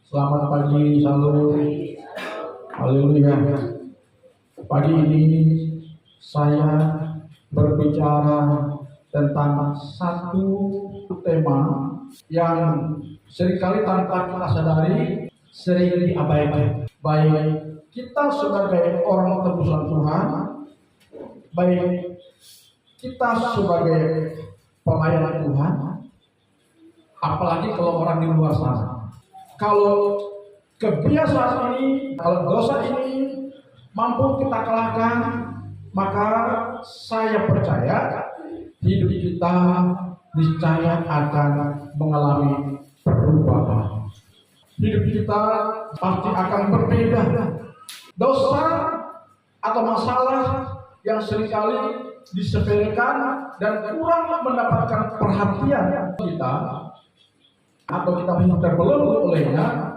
Selamat pagi, salam. Haleluya. Pagi ini saya berbicara tentang satu tema yang seringkali tanpa kita sadari sering diabaikan. Baik kita sebagai orang tebusan Tuhan, baik kita sebagai pelayan Tuhan, apalagi kalau orang di luar sana. Kalau kebiasaan ini, kalau dosa ini mampu kita kalahkan, maka saya percaya hidup kita niscaya akan mengalami perubahan. Hidup kita pasti akan berbeda. Dosa atau masalah yang seringkali disepelekan dan kurang mendapatkan perhatian kita, atau kita terbelenggu olehnya,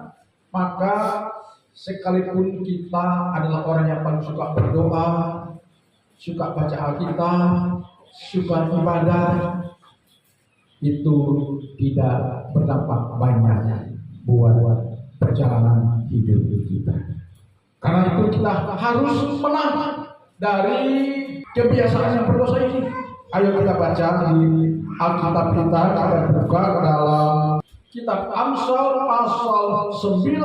maka sekalipun kita adalah orang yang paling suka berdoa, suka baca Alkitab, suka ibadah, itu tidak berdampak banyak buat perjalanan hidup kita. Karena itu kita harus menang dari kebiasaan yang berdosa ini. Ayo kita baca di Alkitab kita buka ke dalam Kitab Amsal pasal 19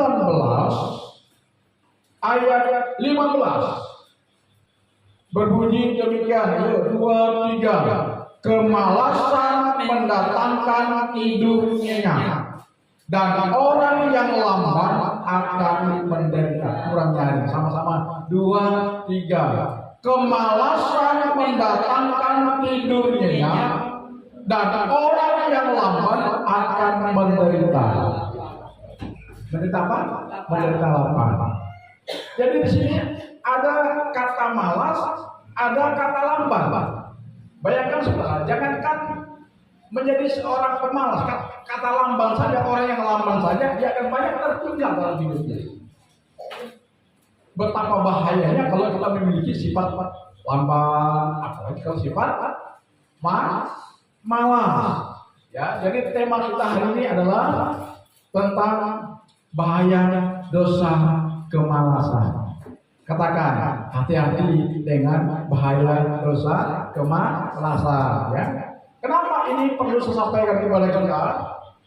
ayat 15. Berbunyi demikian, 2, 3. Kemalasan mendatangkan hidup nyenyak, dan orang yang lambat akan menderita. Kurang nyari, sama-sama. 2, 3. Kemalasan mendatangkan hidup nyenyak, dan orang yang lambat akan menderita. Menderita apa? Menderita lapar. Jadi di sini ada kata malas, ada kata lambat. Bayangkan saudara, jangankan menjadi seorang pemalas, kata lamban saja, orang yang lamban saja dia akan banyak tertinggal dalam hidupnya. Betapa bahayanya kalau kita memiliki sifat lamban, apalagi kalau sifat malas. Ya, jadi tema kita hari ini adalah tentang bahaya dosa kemalasan. Katakan, hati-hati dengan bahaya dosa kemalasan. Ya. Kenapa ini perlu saya sampaikan kepada kita?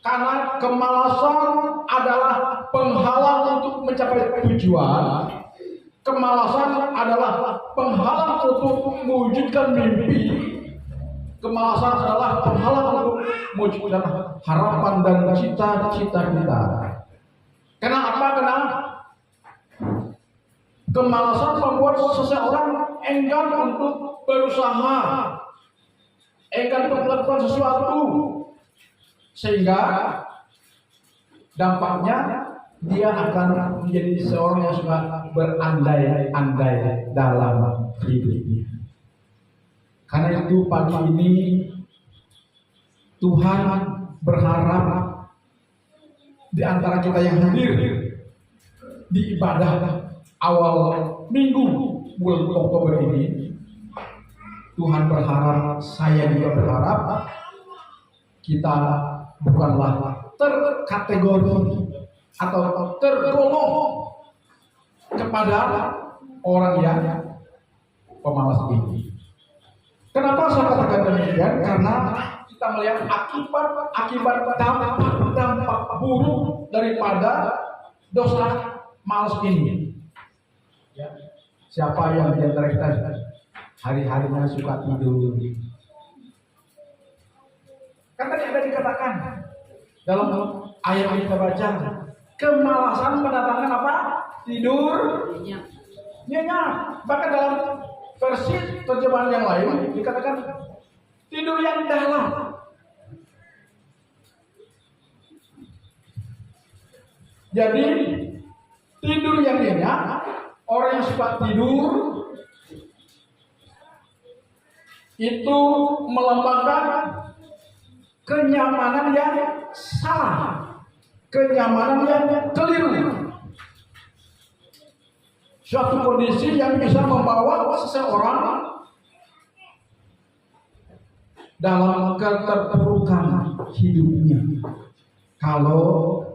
Karena kemalasan adalah penghalang untuk mencapai tujuan. Kemalasan adalah penghalang untuk mewujudkan mimpi. Kemalasan adalah penghalang untuk mewujudkan harapan dan cita-cita kita. Kenapa? Karena kemalasan membuat seseorang enggan untuk berusaha, enggan untuk melakukan sesuatu, sehingga dampaknya dia akan menjadi seorang yang suka berandai-andai dalam hidupnya. Karena itu pagi ini Tuhan berharap di antara kita yang hadir di ibadah awal minggu bulan Oktober ini, Tuhan berharap, saya juga berharap kita bukanlah terkategori atau tergolong kepada orang yang pemalas ini. Kenapa saya katakan demikian? Karena kita melihat akibat dampak buruk daripada dosa malas ini. Ya. Siapa yang di antara kita hari-harinya suka tidur? Kan tadi ada dikatakan dalam ayat yang kita baca, kemalasan mendatangkan apa? Tidur nyenyak. Bahkan dalam versi terjemahan yang lain dikatakan tidur yang dalam. Jadi tidur yang nyenyak, orang yang suka tidur itu melambangkan kenyamanan yang salah, kenyamanan yang keliru. Suatu kondisi yang bisa membawa seseorang dalam keterpurukan hidupnya. Kalau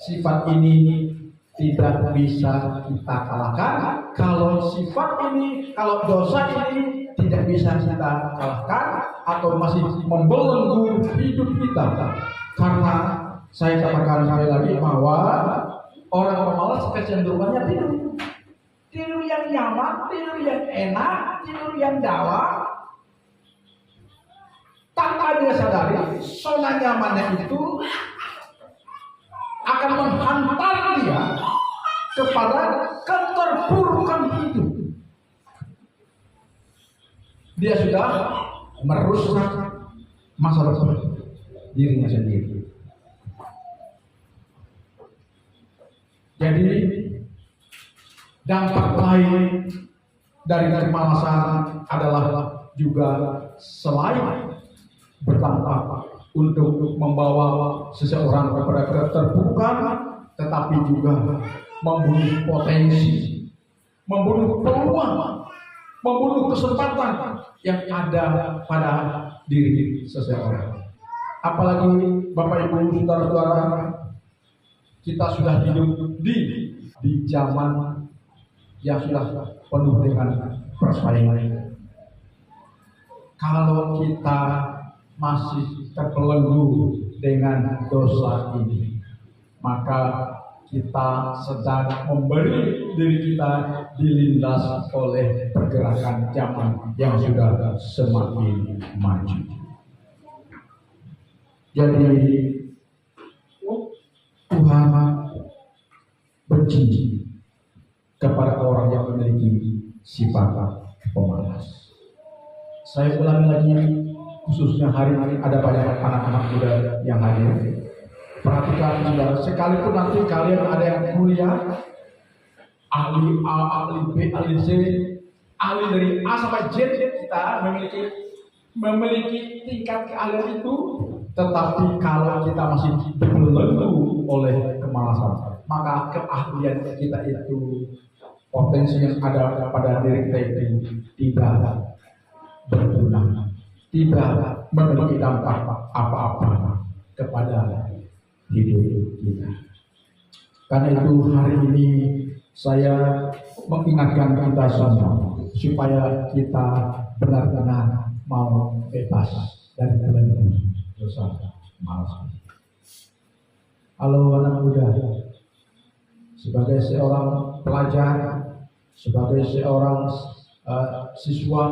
sifat ini tidak bisa kita kalahkan. Kalau sifat ini, kalau dosa ini tidak bisa kita kalahkan atau masih membelenggu hidup kita. Karena saya katakan sekali lagi bahwa orang pemalas kecenderungannya tidur yang nyaman, tidur yang enak, tidur yang dalam. Tanpa dia sadari, zona nyamannya itu akan menghantar dia kepada keterpurukan hidup. Dia sudah merusak masa depan dirinya sendiri. Jadi dampak lain dari kemalasan adalah juga selain berdampak untuk membawa seseorang kepada keterpurukan, tetapi juga membunuh potensi, membunuh peluang, membunuh kesempatan yang ada pada diri seseorang. Apalagi Bapak Ibu saudara-saudara, kita sudah hidup di zaman yang sudah penuh dengan persaingan. Kalau kita masih terbelenggu dengan dosa ini, maka kita sedang memberi diri kita dilindas oleh pergerakan zaman yang sudah semakin maju. Jadi Tuhan benci kepada orang yang memiliki sifat pemalas. Saya ulangi lagi, khususnya hari ini ada banyak anak-anak muda yang hadir. Perhatikan saudara, sekalipun nanti kalian ada yang kuliah, ahli A, ahli B, ahli C, ahli dari A sampai Z, kita memiliki tingkat keahlian itu, tetapi kalau kita masih dibelenggu oleh kemalasan, maka keahlian kita itu, potensi yang ada pada diri kita itu tidak berguna, tidak memiliki dampak apa-apa kepada hidup kita. Karena itu hari ini saya mengingatkan kita semua supaya kita benar-benar mau bebas dari belenggu dosa malas. Halo anak muda, sebagai seorang pelajar, sebagai seorang siswa,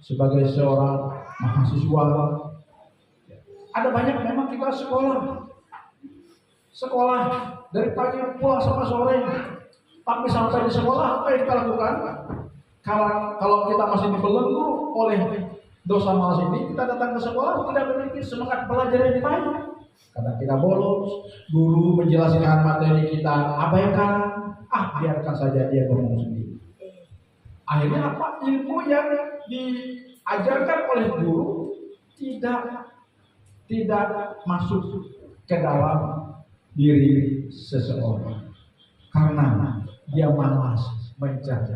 sebagai seorang mahasiswa, ada banyak memang kita sekolah dari pagi pulang sampai sore, tapi sampai di sekolah apa yang kita lakukan? Kalau kita masih dibelenggu oleh dosa malas ini, kita datang ke sekolah tidak memiliki semangat belajar yang baik. Karena kita bolos, guru menjelaskan materi kita abaikan, biarkan saja dia ngomong sendiri. Akhirnya apa? Ilmu yang diajarkan oleh guru tidak masuk ke dalam diri seseorang, karena dia malas mencari,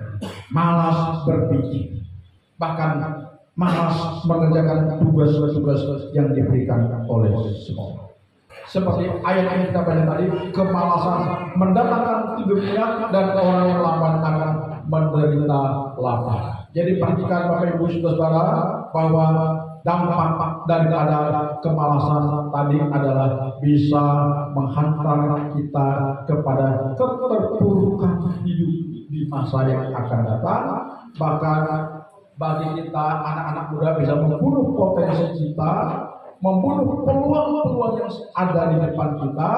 malas berpikir, bahkan malas mengerjakan tugas-tugas yang diberikan oleh sekolah. Seperti ayat yang kita baca tadi, kemalasan mendatangkan tidurnya dan orang yang lapar akan menderita lapar. Jadi perhatikan Bapak Ibu saudara bahwa dampak daripada kemalasan tadi adalah bisa menghantar kita kepada keterpurukan hidup di masa yang akan datang. Bahkan bagi kita anak-anak muda bisa membunuh potensi kita, membunuh peluang-peluang yang ada di depan kita,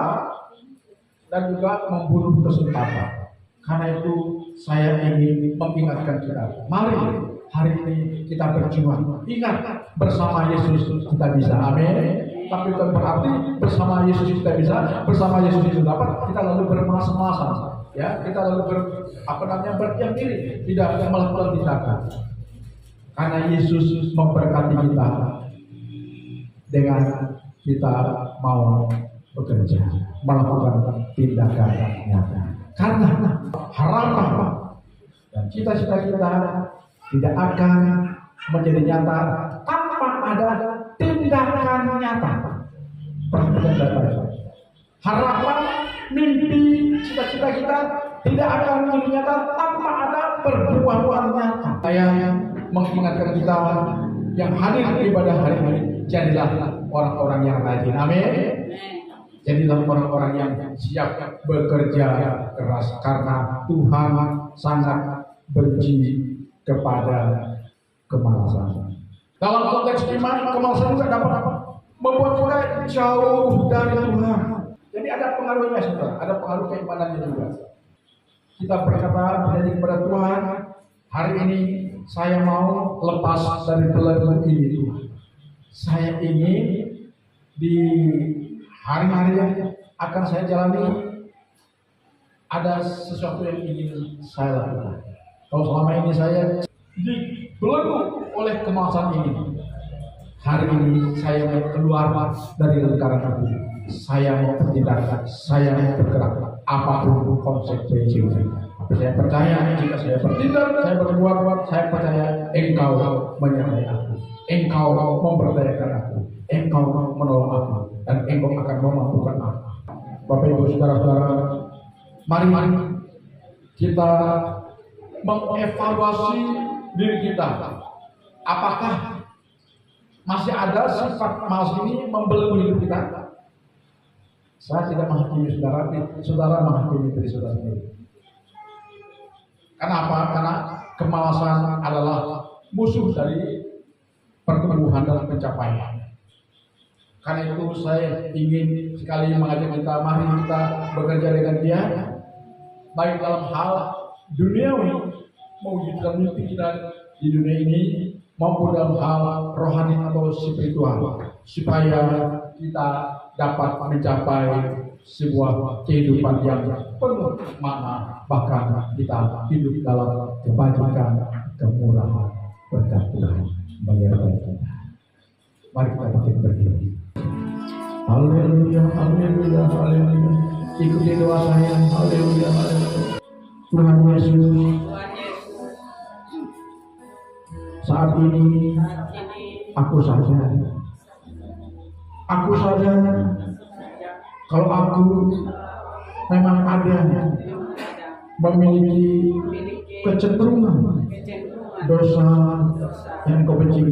dan juga membunuh kesempatan. Karena itu saya ingin mengingatkan kita, mari hari ini kita berjuang. Ingat, bersama Yesus kita bisa, amin. Tapi bukan berarti bersama Yesus kita bisa, bersama Yesus itu dapat, kita lalu bermalas-malasan, ya, kita lalu berdiam diri, tidak melakukan tindakan. Karena Yesus memberkati kita dengan kita mau bekerja, melakukan tindakan nyata. Karena harapan dan cita-cita kita tidak akan menjadi nyata tanpa ada tindakan nyata. Perhatikan baik-baik. Harapan mimpi, cita-cita kita tidak akan menjadi nyata tanpa ada perbuatan nyata. Saya mengingatkan kita yang hadir di ibadah hari ini, jadilah orang-orang yang rajin. Amin. Jadilah orang-orang yang siap bekerja keras, karena Tuhan sangat benci kepada kemalasan. Dalam konteks iman, kemalasan juga dapat membuat kita jauh dari Tuhan. Jadi ada pengaruhnya, saudara. Ada pengaruh keimanannya juga. Kita berkata menjadi kepada Tuhan, hari ini saya mau lepas dari belenggu ini, Tuhan. Saya ingin di hari-hari yang akan saya jalani ada sesuatu yang ingin saya lakukan. Kalau selama ini saya dibelenggu oleh kemalasan ini, hari ini saya mau keluar dari lingkaran itu. Saya mau bertindak, saya mau bergerak, apapun konsekuensinya. Saya percaya jika saya bertindak, saya berbuat, saya percaya Engkau menyertai aku, Engkau memberdayakan aku, Engkau menolong aku, dan Engkau akan memampukan aku. Bapak Ibu saudara-saudara, mari kita mengevaluasi diri kita. Apakah masih ada sifat malas ini membelenggu hidup kita? Saya tidak menghakimi saudara, saudara menghakimi diri saudara sendiri. Kenapa? Karena kemalasan adalah musuh dari pertumbuhan dan pencapaian. Karena itu saya ingin sekali mengajak kita, mari kita bekerja dengan Dia, baik dalam hal duniawi, mewujudkan mimpi kita di dunia ini, maupun dalam hal rohani atau spiritual, supaya kita dapat mencapai sebuah kehidupan yang penuh makna, bahkan kita hidup dalam kebajikan, kemurahan, berkat Tuhan menyertai kita. Mari kita makin berdiri. Haleluya, haleluya, haleluya. Ikuti doa saya. Haleluya, haleluya. Tuhan Yesus, saat ini aku sadar kalau aku memang ada memiliki kecenderungan dosa yang kau benci,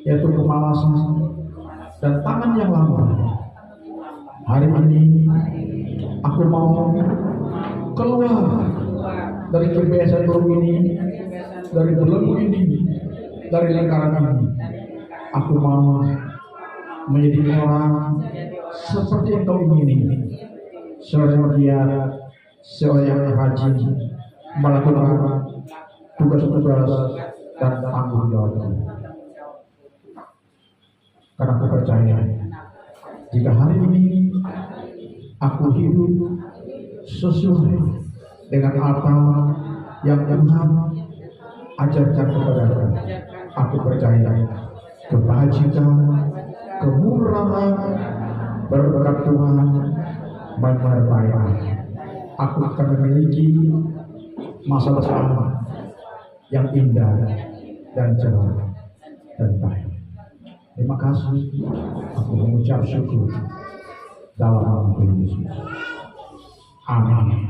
yaitu kemalasan dan tangan yang lambat. Hari ini aku mau keluar dari kebiasaan buruk ini, dari belenggu ini, dari lingkaran ini. Aku mau menjadi orang seperti yang kau ingini, seorang dia, seorang yang rajin melakukan tugas-tugas dan tanggung jawab. Karena aku percaya jika hari ini aku hidup sesuai dengan apa yang Tuhan ajarkan kepadaku, aku percaya kebajikan, kemurahan, berkat Tuhan menyertai aku. Aku akan memiliki masa depan yang indah dan cerah dan baik. Terima kasih. Aku mengucap syukur dalam nama Yesus. Amin.